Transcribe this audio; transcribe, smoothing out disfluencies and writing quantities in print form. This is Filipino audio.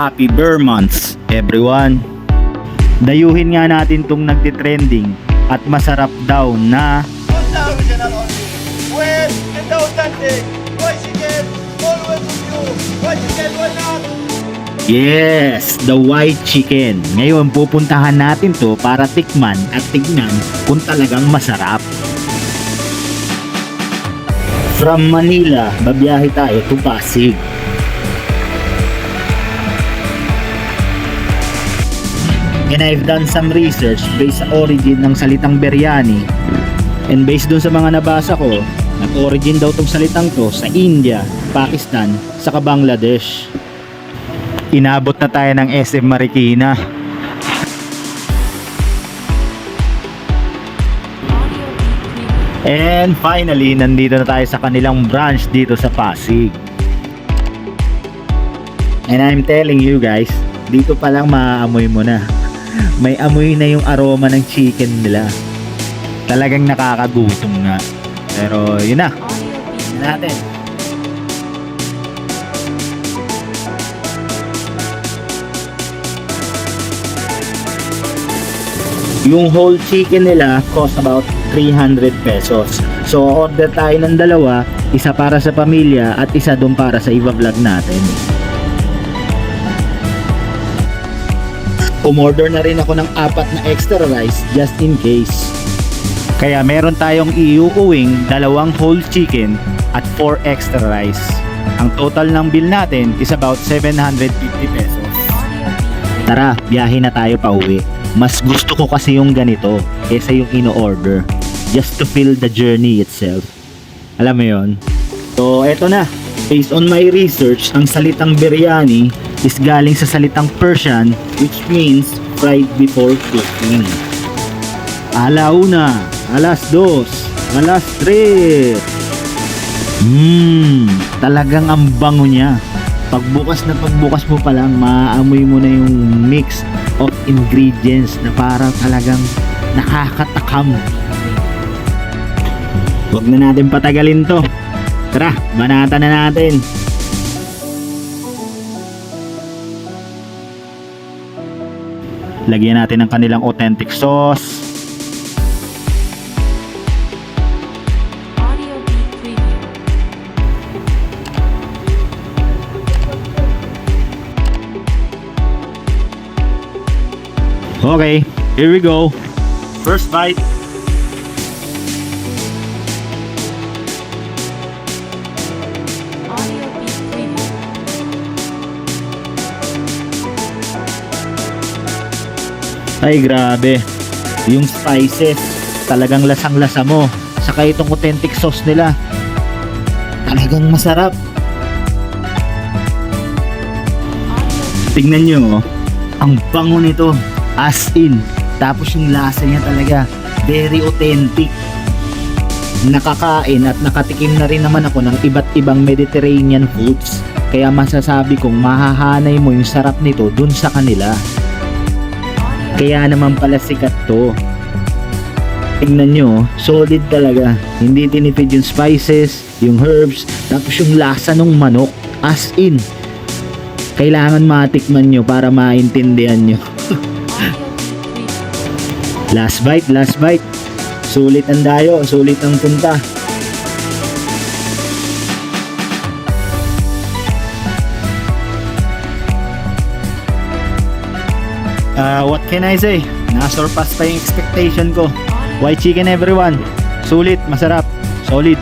Happy Bear Month, everyone! Dayuhin nga natin tong nagtitrending at masarap daw na Original only. When and authentic. Why chicken? Always with you. Why chicken? Why not? yes, the white chicken. Ngayon pupuntahan natin to para tikman at tignan kung talagang masarap. From Manila, babiyahe tayo to Pasig. And I've done some research based sa origin ng salitang biryani. And based dun sa mga nabasa ko, nag-origin daw tong salitang to sa India, Pakistan, saka Bangladesh. Inabot na tayo ng SM Marikina. And finally, nandito na tayo sa kanilang branch dito sa Pasig. And I'm telling you guys, dito pa lang maaamoy mo na. May amoy na yung aroma ng chicken nila. Talagang nakakagutom nga. Pero yun na. Yun natin. Yung whole chicken nila cost about 300 pesos. So order tayo ng dalawa, isa para sa pamilya at isa doon para sa iba-vlog natin. Umorder na rin ako ng 4 na extra rice just in case. Kaya meron tayong iuuwing 2 whole chicken at 4 extra rice. Ang total ng bill natin is about 750 pesos. Tara, biyahe na tayo pa uwi. Mas gusto ko kasi yung ganito kaysa yung ino-order. Just to feel the journey itself. Alam mo yon? So, eto na. Based on my research, ang salitang biryani is galing sa salitang Persian, which means fried before cooking. Alauna, alas 2, alas 3. Talagang ang bango niya. Pagbukas mo pa lang, maaamoy mo na yung mix of ingredients na parang talagang nakakatakam. Huwag na natin patagalin to. Tara, banatan na natin. Lagyan natin ng kanilang authentic sauce. Okay, here we go. First bite. Ay grabe. Yung spices, talagang lasang-lasa mo. Saka itong authentic sauce nila, talagang masarap. Tingnan nyo, ang bango nito. As in, tapos yung lasa niya talaga very authentic. Nakakain at nakatikim na rin naman ako ng iba't ibang Mediterranean foods, kaya masasabi kong mahahanay mo yung sarap nito dun sa kanila. Kaya naman pala sikat to. Tingnan nyo, solid talaga. Hindi tinipid yung spices, yung herbs, tapos yung lasa ng manok. As in, kailangan matikman nyo para maintindihan nyo. Last bite, last bite. Sulit ang dayo, sulit ang punta. What can I say? Nasurpass pa yung expectation ko. White chicken everyone. Sulit, masarap, solid.